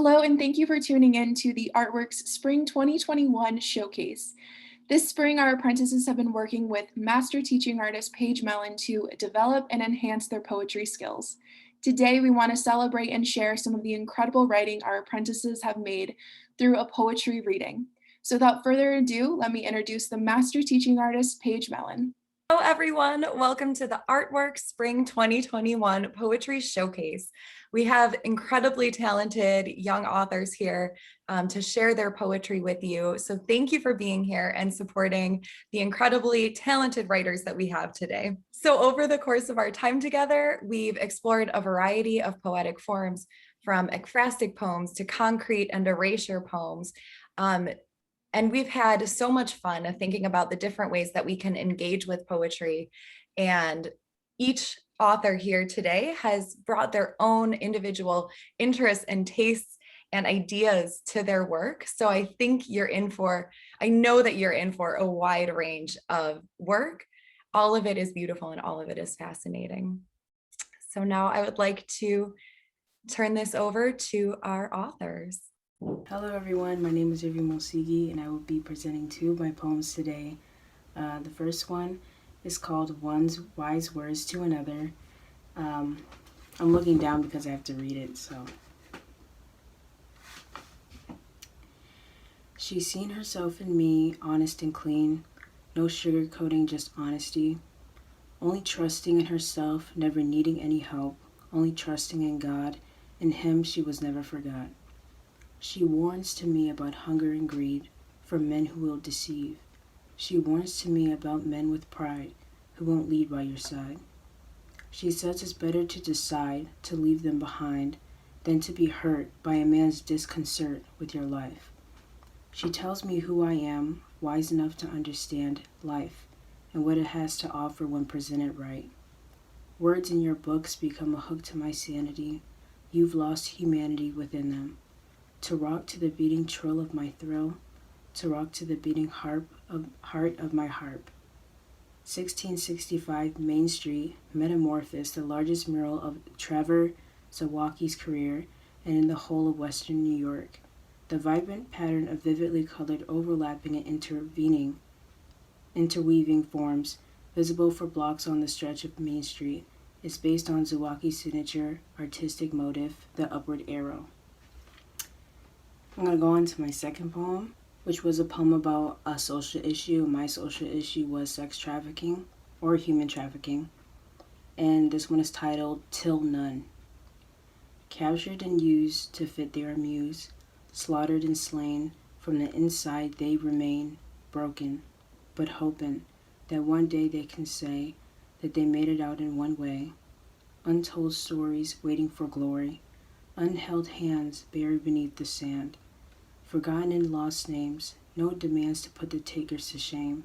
Hello, and thank you for tuning in to the ArtWorks Spring 2021 Showcase. This spring, our apprentices have been working with master teaching artist Paige Mellon to develop and enhance their poetry skills. Today, we want to celebrate and share some of the incredible writing our apprentices have made through a poetry reading. So without further ado, let me introduce the master teaching artist Paige Mellon. Hello everyone, welcome to the ArtWorks Spring 2021 Poetry Showcase. We have incredibly talented young authors here to share their poetry with you. So thank you for being here and supporting the incredibly talented writers that we have today. So over the course of our time together, we've explored a variety of poetic forms, from ekphrastic poems to concrete and erasure poems. And we've had so much fun thinking about the different ways that we can engage with poetry. And each author here today has brought their own individual interests and tastes and ideas to their work. So I think I know that you're in for a wide range of work. All of it is beautiful and all of it is fascinating. So now I would like to turn this over to our authors. Hello everyone, my name is Ivy Mosigi and I will be presenting two of my poems today. The first one is called One's Wise Words to Another. I'm looking down because I have to read it, so. She's seen herself in me, honest and clean, no sugarcoating, just honesty. Only trusting in herself, never needing any help, only trusting in God. In Him she was never forgot. She warns to me about hunger and greed for men who will deceive. She warns to me about men with pride who won't lead by your side. She says it's better to decide to leave them behind than to be hurt by a man's disconcert with your life. She tells me who I am, wise enough to understand life and what it has to offer when presented right. Words in your books become a hook to my sanity. You've lost humanity within them. To rock to the beating trill of my thrill, to rock to the beating heart of my harp. 1665 Main Street, Metamorphosis, the largest mural of Trevor Zawacki's career and in the whole of Western New York. The vibrant pattern of vividly colored overlapping and interweaving forms, visible for blocks on the stretch of Main Street, is based on Zawacki's signature artistic motif, the upward arrow. I'm going to go on to my second poem, which was a poem about a social issue. My social issue was sex trafficking or human trafficking. And this one is titled Till None. Captured and used to fit their muse, slaughtered and slain, from the inside they remain broken, but hoping that one day they can say that they made it out in one way. Untold stories waiting for glory, unheld hands buried beneath the sand. Forgotten and lost names, no demands to put the takers to shame.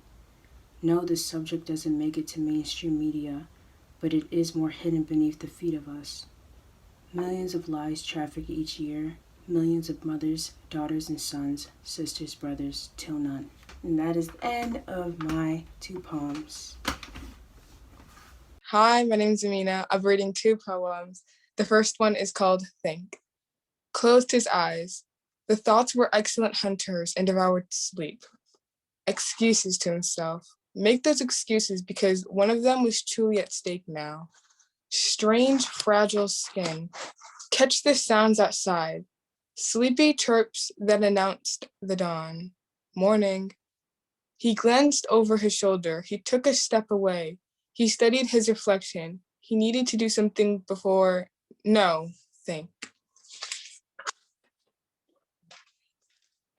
No, the subject doesn't make it to mainstream media, but it is more hidden beneath the feet of us. Millions of lives trafficked each year, millions of mothers, daughters and sons, sisters, brothers, till none. And that is the end of my two poems. Hi, my name is Amina. I'm reading two poems. The first one is called Think. Closed his eyes. The thoughts were excellent hunters and devoured sleep. Excuses to himself. Make those excuses because one of them was truly at stake now. Strange, fragile skin. Catch the sounds outside. Sleepy chirps that announced the dawn. Morning. He glanced over his shoulder. He took a step away. He studied his reflection. He needed to do something before. No, think.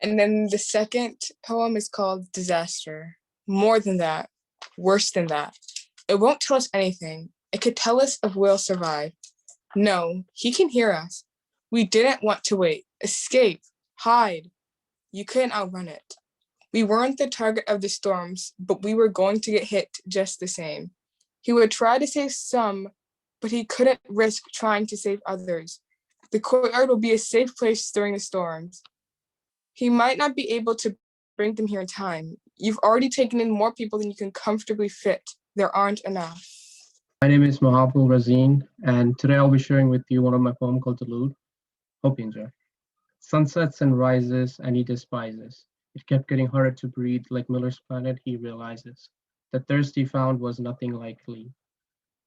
And then the second poem is called Disaster. More than that, worse than that. It won't tell us anything. It could tell us if we'll survive. No, he can hear us. We didn't want to wait, escape, hide. You couldn't outrun it. We weren't the target of the storms, but we were going to get hit just the same. He would try to save some, but he couldn't risk trying to save others. The courtyard will be a safe place during the storms. He might not be able to bring them here in time. You've already taken in more people than you can comfortably fit. There aren't enough. My name is Mahabul Razeen, and today I'll be sharing with you one of my poems called Delude. Hope you enjoy. Sunsets and rises, and he despises. It kept getting harder to breathe, like Miller's planet, he realizes. The thirst he found was nothing likely.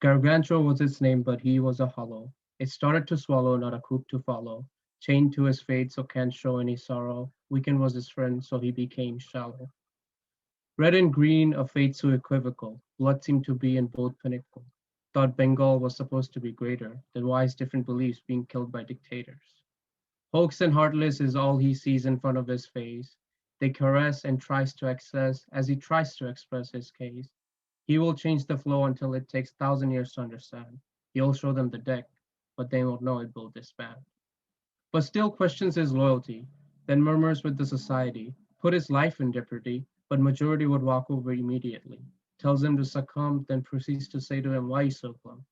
Gargantua was its name, but he was a hollow. It started to swallow, not a coop to follow. Chained to his fate, so can't show any sorrow. Weekend was his friend, so he became shallow. Red and green, a fate so equivocal. Blood seemed to be in both pinnacle. Thought Bengal was supposed to be greater. Then why is different beliefs being killed by dictators? Hoax and heartless is all he sees in front of his face. They caress and tries to access as he tries to express his case. He will change the flow until it takes 1,000 years to understand. He'll show them the deck, but they won't know it will disband. But still questions his loyalty, then murmurs with the society, put his life in jeopardy, but majority would walk over immediately. Tells him to succumb, then proceeds to say to him why he's so glum.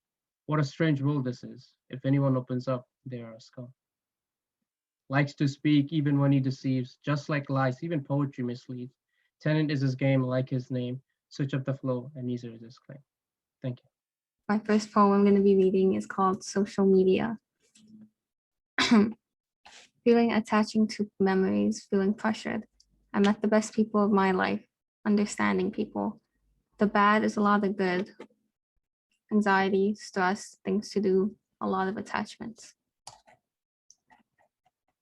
What a strange world this is. If anyone opens up, they are a scum. Likes to speak even when he deceives, just like lies, even poetry misleads. Tenant is his game, like his name. Switch up the flow, and easier is his claim. Thank you. My first poem I'm going to be reading is called Social Media. Feeling attaching to memories, feeling pressured. I met the best people of my life, understanding people. The bad is a lot of good. Anxiety, stress, things to do, a lot of attachments.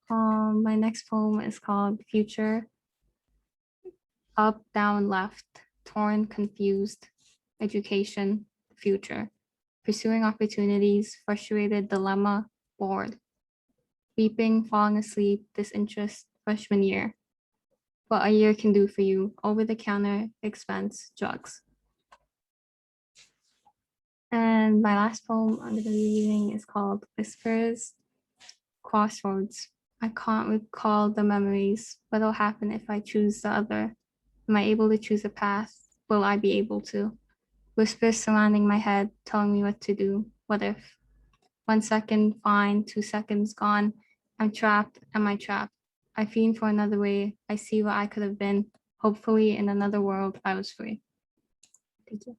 My next poem is called Future. Up, down, left, torn, confused, education, future. Pursuing opportunities, frustrated, dilemma, bored. Weeping, falling asleep, disinterest, freshman year. What a year can do for you, over-the-counter, expense, drugs. And my last poem I'm going to be reading is called Whispers, Crossroads. I can't recall the memories. What'll happen if I choose the other? Am I able to choose a path? Will I be able to? Whispers surrounding my head, telling me what to do. What if? 1 second, fine, 2 seconds, gone. I'm trapped. Am I trapped? I fiend for another way. I see what I could have been. Hopefully, in another world, I was free. Thank you.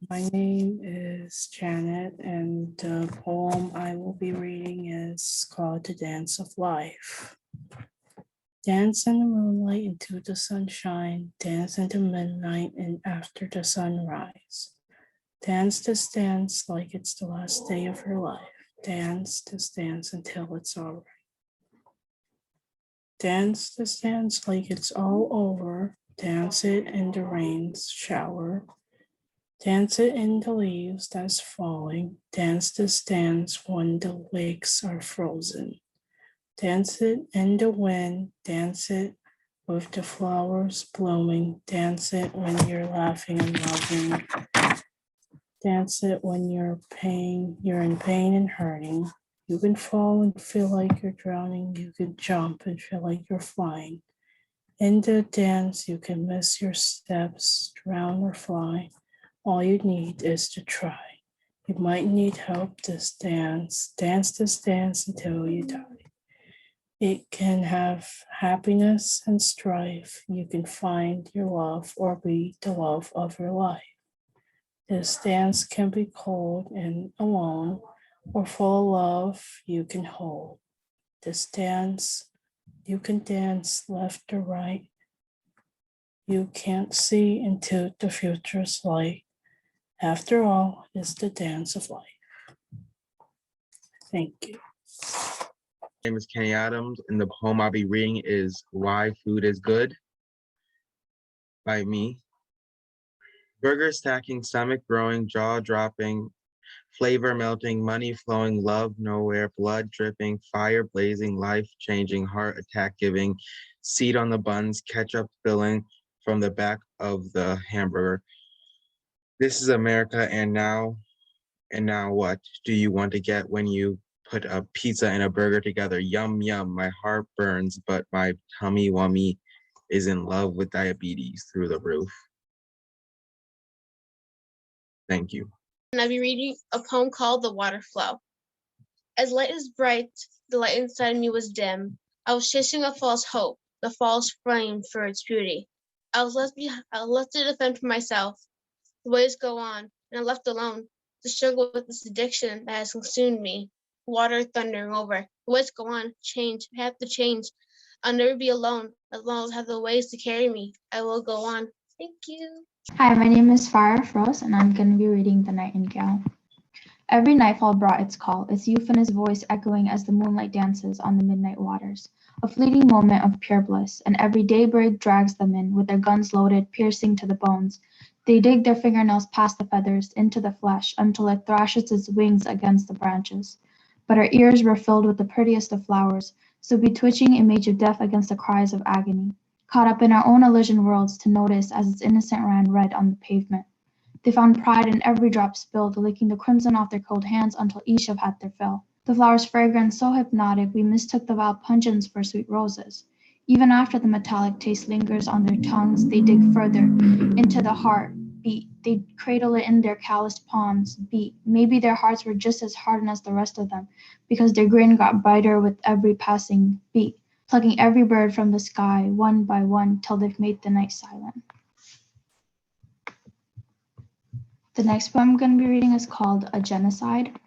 My name is Janet, and the poem I will be reading is called The Dance of Life. Dance in the moonlight into the sunshine, dance into midnight and after the sunrise. Dance this dance like it's the last day of your life. Dance this dance until it's all right. Dance this dance like it's all over. Dance it in the rain's shower. Dance it in the leaves that's falling. Dance this dance when the lakes are frozen. Dance it in the wind. Dance it with the flowers blooming. Dance it when you're laughing and loving. Dance it when you're in pain and hurting. You can fall and feel like you're drowning. You can jump and feel like you're flying. In the dance, you can miss your steps, drown or fly. All you need is to try. You might need help this dance. Dance this dance until you die. It can have happiness and strife. You can find your love or be the love of your life. This dance can be cold and alone or full of love you can hold. This dance, you can dance left or right. You can't see into the future's light. After all, it's the dance of life. Thank you. My name is Kenny Adams, and the poem I'll be reading is Why Food is Good by me. Burger stacking, stomach growing, jaw dropping, flavor melting, money flowing, love nowhere, blood dripping, fire blazing, life changing, heart attack giving, seed on the buns, ketchup spilling from the back of the hamburger. This is America, and now what do you want to get when you put a pizza and a burger together? Yum, yum, my heart burns, but my tummy wummy is in love with diabetes through the roof. Thank you. And I'll be reading a poem called The Water Flow. As light is bright, the light inside me was dim. I was chasing a false hope, the false flame for its beauty. I was left to defend for myself. The ways go on, and I'm left alone to struggle with this addiction that has consumed me. water thundering over. Let's go on, change, I have to change. I'll never be alone, as long as I have the waves to carry me. I will go on. Thank you. Hi, my name is Farah Frost, and I'm going to be reading The Nightingale. Every nightfall brought its call, its youth and its voice echoing as the moonlight dances on the midnight waters. A fleeting moment of pure bliss, and every daybreak drags them in, with their guns loaded, piercing to the bones. They dig their fingernails past the feathers, into the flesh, until it thrashes its wings against the branches. But our ears were filled with the prettiest of flowers, so be twitching image of death against the cries of agony, caught up in our own illusion worlds to notice as its innocent ran red on the pavement. They found pride in every drop spilled, licking the crimson off their cold hands until each have had their fill. The flower's fragrance so hypnotic, we mistook the vile pungence for sweet roses. Even after the metallic taste lingers on their tongues, they dig further into the heart, beat. They cradle it in their calloused palms, beat. Maybe their hearts were just as hardened as the rest of them, because their grin got brighter with every passing beat, plucking every bird from the sky, one by one, till they've made the night silent. The next poem I'm going to be reading is called A Genocide.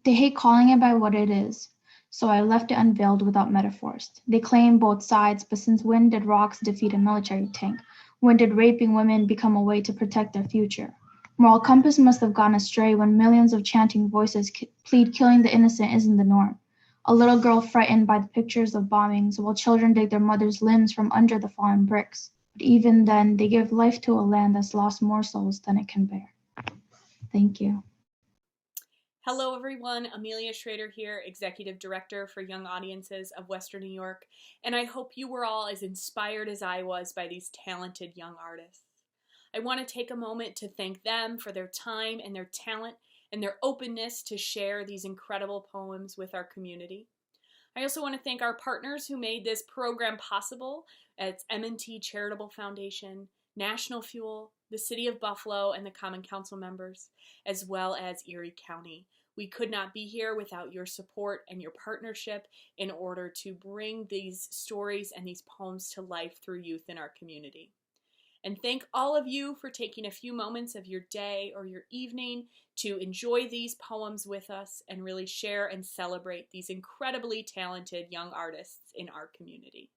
They hate calling it by what it is, so I left it unveiled without metaphors. They claim both sides, but since when did rocks defeat a military tank? When did raping women become a way to protect their future? Moral compass must have gone astray when millions of chanting voices plead killing the innocent isn't the norm. A little girl frightened by the pictures of bombings, while children dig their mother's limbs from under the fallen bricks. But even then, they give life to a land that's lost more souls than it can bear. Thank you. Hello everyone, Amelia Schrader here, Executive Director for Young Audiences of Western New York, and I hope you were all as inspired as I was by these talented young artists. I want to take a moment to thank them for their time and their talent and their openness to share these incredible poems with our community. I also want to thank our partners who made this program possible. It's M&T Charitable Foundation, National Fuel, the City of Buffalo, and the Common Council members, as well as Erie County. We could not be here without your support and your partnership in order to bring these stories and these poems to life through youth in our community. And thank all of you for taking a few moments of your day or your evening to enjoy these poems with us and really share and celebrate these incredibly talented young artists in our community.